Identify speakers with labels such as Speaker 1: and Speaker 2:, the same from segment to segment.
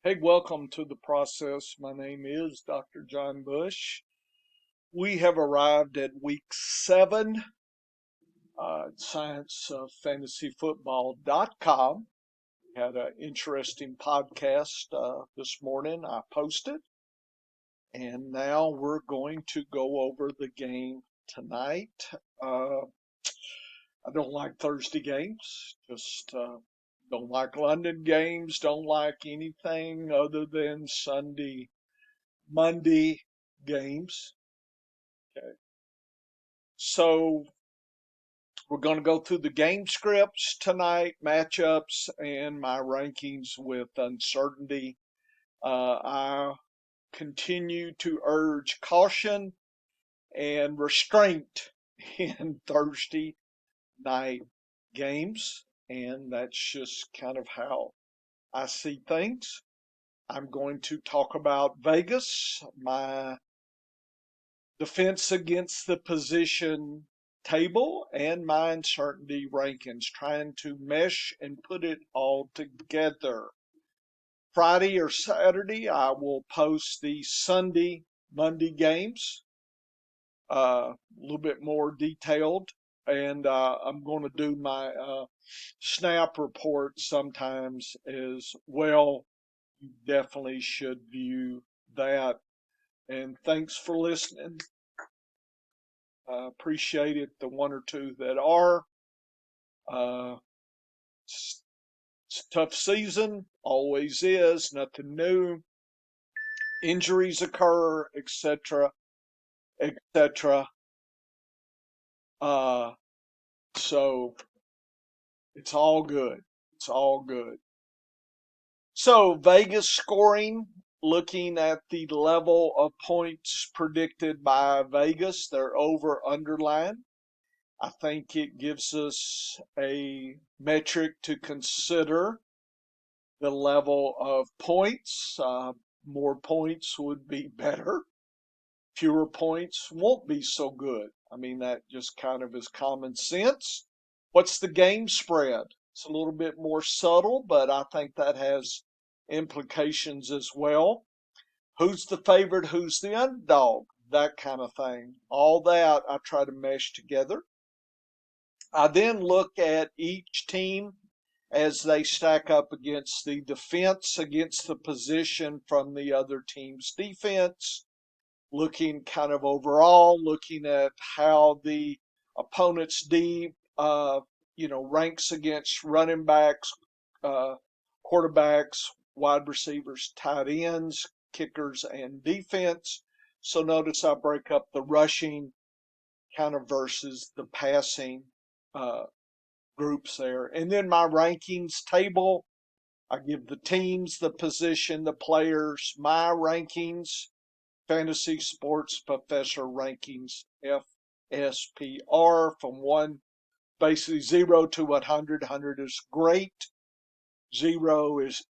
Speaker 1: Hey, welcome to the process. My name is Dr. John Bush. We have arrived at week 7 at sciencefantasyfootball.com. We had an interesting podcast this morning. I posted, and now we're going to go over the game tonight. Uh, I don't like Thursday games, just don't like London games, don't like anything other than Monday games. Okay. So we're going to go through the game scripts tonight, matchups, and my rankings with uncertainty. I continue to urge caution and restraint in Thursday night games, and that's just kind of how I see things. I'm going to talk about Vegas, my defense against the position table, and my uncertainty rankings, trying to mesh and put it all together. Friday or Saturday, I will post the Monday games, a little bit more detailed, and I'm going to do my snap report sometimes as well. You definitely should view that. And thanks for listening. Appreciate it, the one or two that are. Uh, it's, it's a tough season, always is, nothing new. Injuries occur, etc., etc. Uh, so it's all good. It's all good. So Vegas scoring, looking at the level of points predicted by Vegas, their over underline. I think it gives us a metric to consider the level of points. More points would be better. Fewer points won't be so good. I mean, that just kind of is common sense. What's the game spread? It's a little bit more subtle, but I think that has implications as well. Who's the favorite? Who's the underdog? That kind of thing. All that I try to mesh together. I then look at each team as they stack up against the defense, against the position from the other team's defense, looking kind of overall, looking at how the opponent's D, ranks against running backs, uh, quarterbacks, wide receivers, tight ends, kickers, and defense. So notice I break up the rushing kind of versus the passing uh, groups there. And then my rankings table, I give the teams, the position, the players, my rankings, Fantasy Sports Professor Rankings, FSPR, from basically 0 to 100. 100 is great, 0 is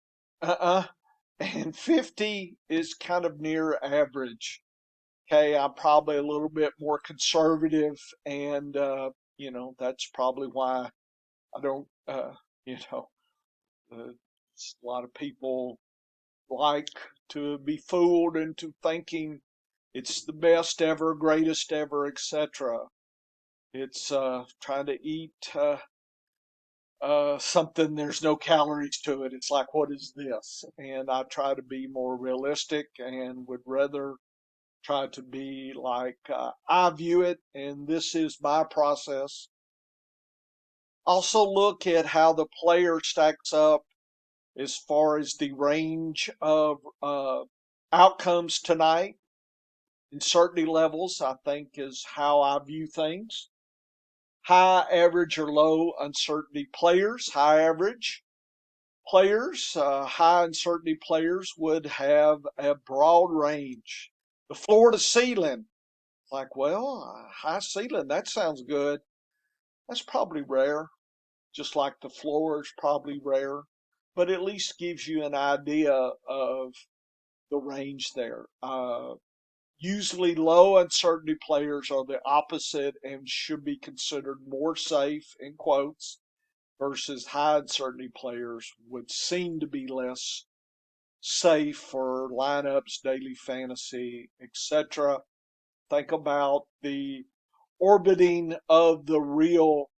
Speaker 1: and 50 is kind of near average. Okay, I'm probably a little bit more conservative, and that's probably why I don't, you know, a lot of people like to be fooled into thinking it's the best ever, greatest ever, etc. It's trying to eat something there's no calories to it. It's like, what is this? And I try to be more realistic and would rather try to be like I view it, and this is my process. Also, look at how the player stacks up as far as the range of outcomes tonight. Uncertainty levels, I think, is how I view things. High, average, or low uncertainty players. High average players, high uncertainty players would have a broad range. The floor to ceiling, like, well, high ceiling, that sounds good. That's probably rare, just like the floor is probably rare, but at least gives you an idea of the range there. Usually, low uncertainty players are the opposite and should be considered more safe, in quotes, versus high uncertainty players would seem to be less safe for lineups, daily fantasy, etc. Think about the orbiting of the real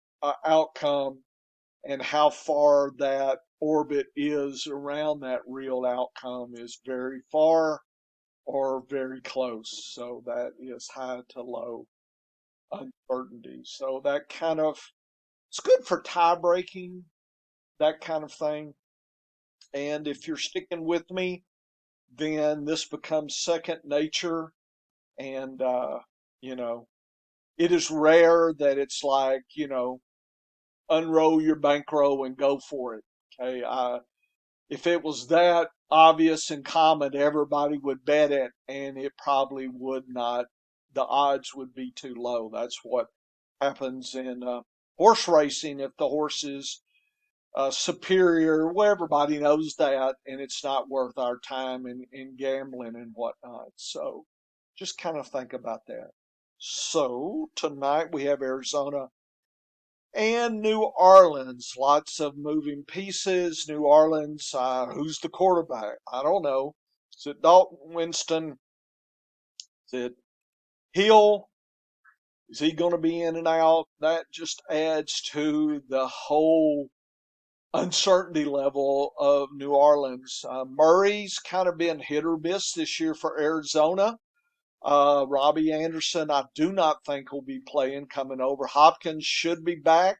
Speaker 1: outcome and how far that orbit is around that real outcome is very far or very close. So that is high to low uncertainty. So that kind of, it's good for tie breaking, that kind of thing. And if you're sticking with me, then this becomes second nature. And, you know, it is rare that it's like, unroll your bankroll and go for it. Okay. If it was that obvious and common, everybody would bet it, and it probably would not. The odds would be too low. That's what happens in horse racing. If the horse is superior, well, everybody knows that, and it's not worth our time in gambling and whatnot. So just kind of think about that. So tonight we have Arizona and New Orleans. Lots of moving pieces. New Orleans, who's the quarterback? I don't know. Is it Dalton Winston? Is it Hill? Is he going to be in and out? That just adds to the whole uncertainty level of New Orleans. Murray's kind of been hit or miss this year for Arizona. Robbie Anderson, I do not think will be playing coming over. Hopkins should be back.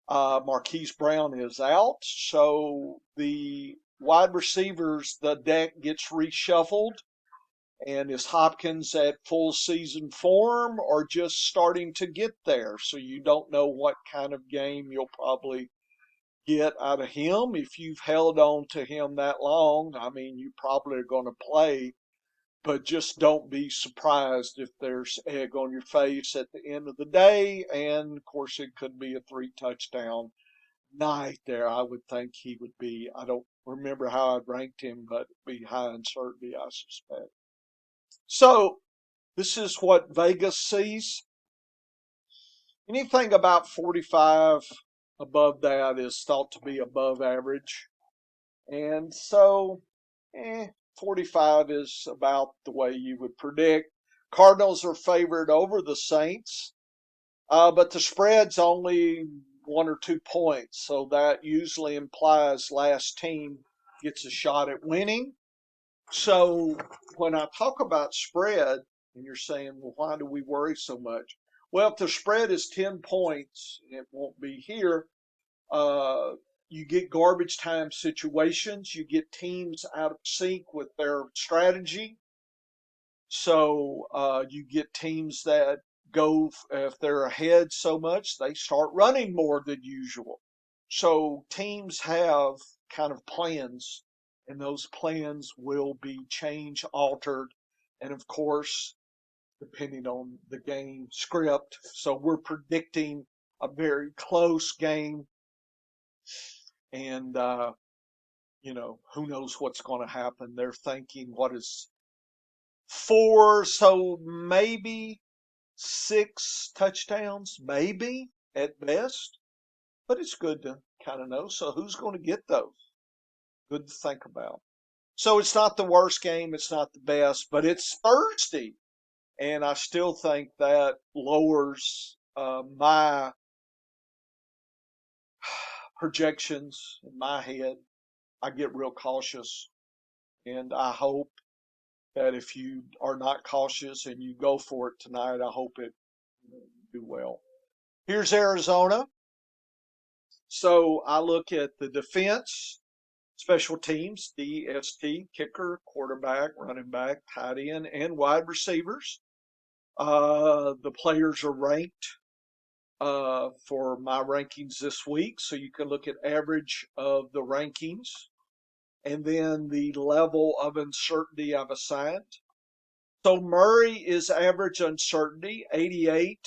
Speaker 1: Marquise Brown is out. So the wide receivers, the deck gets reshuffled. And is Hopkins at full season form or just starting to get there? So you don't know what kind of game you'll probably get out of him. If you've held on to him that long, I mean, you probably are going to play, but just don't be surprised if there's egg on your face at the end of the day. And of course, it could be a 3 touchdown night there. I would think he would be, I don't remember how I'd ranked him, but be high uncertainty, I suspect. So this is what Vegas sees. Anything about 45 above that is thought to be above average. And so, 45 is about the way you would predict. Cardinals are favored over the Saints, but the spread's only 1 or 2 points. So that usually implies last team gets a shot at winning. So when I talk about spread, and you're saying, well, why do we worry so much? Well, if the spread is 10 points, it won't be here. Uh, you get garbage time situations. You get teams out of sync with their strategy. So you get teams that go, if they're ahead so much, they start running more than usual. So teams have kind of plans, and those plans will be changed, altered, and of course, depending on the game script. So we're predicting a very close game, and who knows what's going to happen. They're thinking, what is 4, so maybe 6 touchdowns, maybe at best, but it's good to kind of know. So who's going to get those? Good to think about. So it's not the worst game, it's not the best, but it's Thursday, and I still think that lowers my projections in my head. I get real cautious, and I hope that if you are not cautious and you go for it tonight, I hope it do well. Here's Arizona. So I look at the defense, special teams, DST, kicker, quarterback, running back, tight end, and wide receivers. The players are ranked for my rankings this week. So you can look at average of the rankings and then the level of uncertainty I've assigned. So Murray is average uncertainty, 88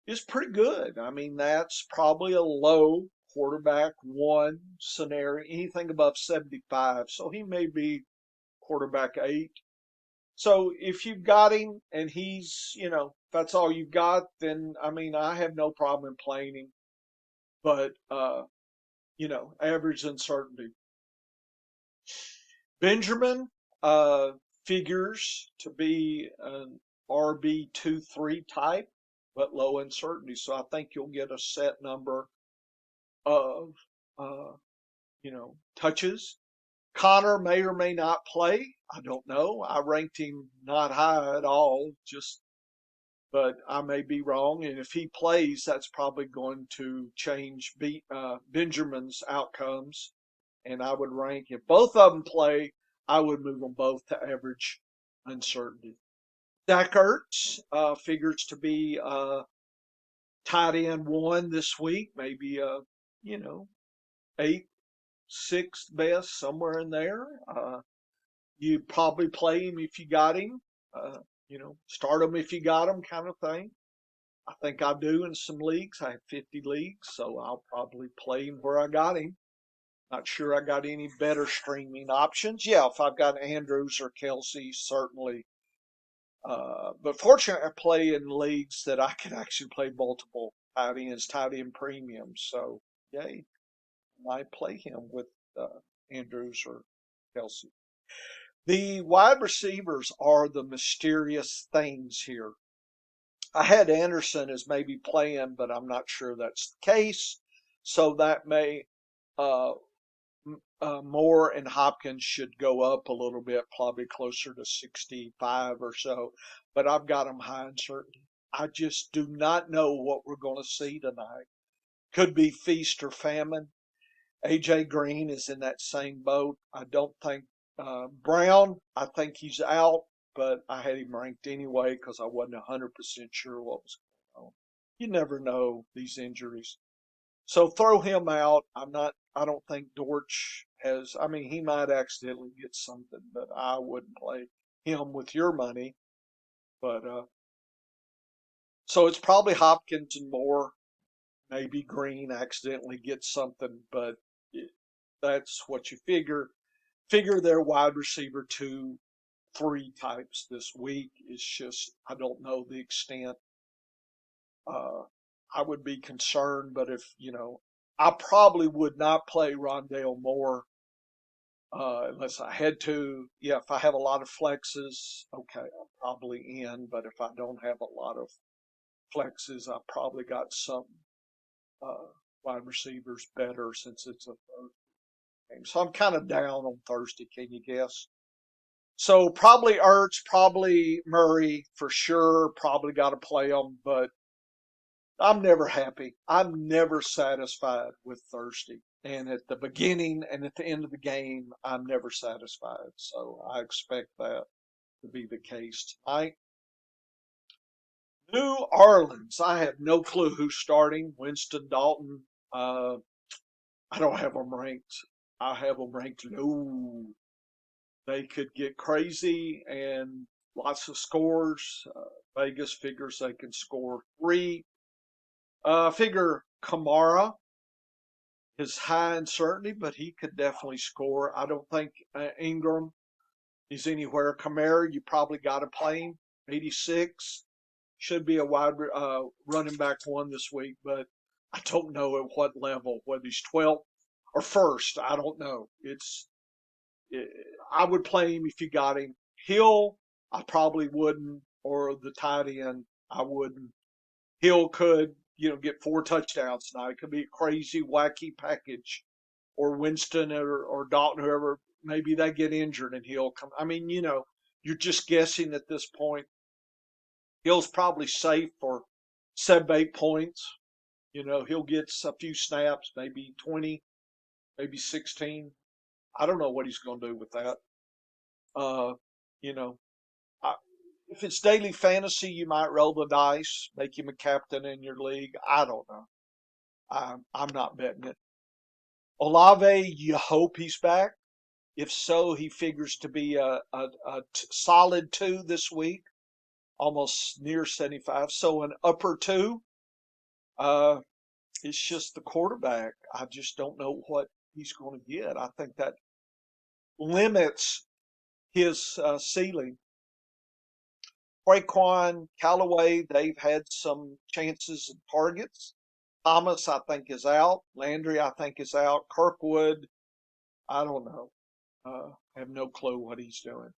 Speaker 1: is pretty good. I mean, that's probably a low quarterback one scenario, anything above 75. So he may be quarterback 8. So if you've got him and he's, if that's all you've got, then I mean, I have no problem in playing him. But, average uncertainty. Benjamin figures to be an RB2-3 type, but low uncertainty. So I think you'll get a set number of uh, touches. Connor may or may not play. I don't know. I ranked him not high at all, just but I may be wrong. And if he plays, that's probably going to change Benjamin's outcomes. And I would rank if both of them play, I would move them both to average uncertainty. Zach Ertz figures to be tight end one this week, maybe you know eighth, sixth best, somewhere in there. You probably play him if you got him. Uh, start him if you got him, kind of thing. I think I do in some leagues. I have 50 leagues, so I'll probably play him where I got him. Not sure I got any better streaming options. Yeah, if I've got Andrews or Kelsey, certainly. But fortunately, I play in leagues that I can actually play multiple tight end premiums. So, yay, I might play him with Andrews or Kelsey. The wide receivers are the mysterious things here. I had Anderson as maybe playing, but I'm not sure that's the case. So that may uh, Moore and Hopkins should go up a little bit, probably closer to 65 or so. But I've got them high in certainty. I just do not know what we're going to see tonight. Could be feast or famine. AJ Green is in that same boat. I don't think Brown, I think he's out, but I had him ranked anyway because I wasn't 100% sure what was going on. You never know these injuries. So throw him out. I don't think Dortch has, I mean, he might accidentally get something, but I wouldn't play him with your money. But, so it's probably Hopkins and Moore. Maybe Green accidentally gets something, but that's what you figure. Figure their wide receiver 2, 3 types this week. It's just, I don't know the extent. Uh, I would be concerned, but I probably would not play Rondale Moore unless I had to. Yeah, if I have a lot of flexes, okay, I'm probably in. But if I don't have a lot of flexes, I probably got some uh, wide receivers better since it's a Thursday game. So I'm kind of down on Thursday. Can you guess? So probably Ertz, probably Murray for sure. Probably got to play them, but I'm never happy. I'm never satisfied with Thursday. And at the beginning and at the end of the game, I'm never satisfied. So I expect that to be the case tonight. New Orleans. I have no clue who's starting. Winston Dalton. I don't have them ranked. I have them ranked low. They could get crazy and lots of scores. Vegas figures they can score 3. Figure Kamara is high in certainty, but he could definitely score. I don't think Ingram is anywhere. Kamara, you probably got to play him. 86 should be a wide running back one this week, but I don't know at what level, whether he's 12th or first. I don't know. I would play him if you got him. Hill, I probably wouldn't, or the tight end, I wouldn't. Hill could, get 4 touchdowns tonight. It could be a crazy, wacky package. Or Winston or Dalton, whoever, maybe they get injured and he'll come. I mean, you're just guessing at this point. Hill's probably safe for 7, 8 points. He'll get a few snaps, maybe 20, maybe 16. I don't know what he's going to do with that. Uh, you know, I, if it's daily fantasy, you might roll the dice, make him a captain in your league. I don't know. I'm not betting it. Olave, you hope he's back. If so, he figures to be a solid 2 this week, almost near 75. So an upper 2. Uh, it's just the quarterback. I just don't know what he's going to get. I think that limits his ceiling. Raekwon, Callaway, they've had some chances and targets. Thomas, I think, is out. Landry, I think, is out. Kirkwood, I don't know. I have no clue what he's doing.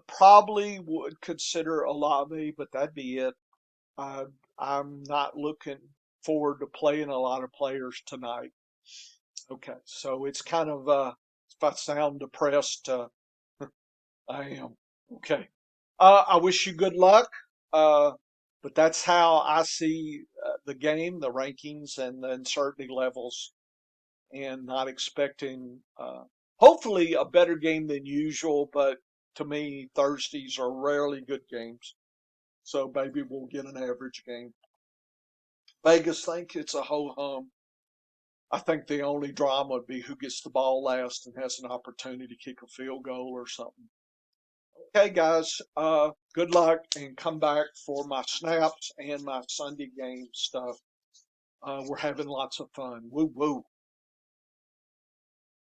Speaker 1: Probably would consider Olave, but that'd be it. Uh, I'm not looking forward to playing a lot of players tonight. Okay, so it's kind of if I sound depressed, I am. Okay. I wish you good luck. Uh, but that's how I see the game, the rankings, and the uncertainty levels, and not expecting, hopefully, a better game than usual. But to me, Thursdays are rarely good games. So maybe we'll get an average game. Vegas think it's a ho hum. I think the only drama would be who gets the ball last and has an opportunity to kick a field goal or something. Okay, guys, good luck and come back for my snaps and my Sunday game stuff. We're having lots of fun. Woo woo.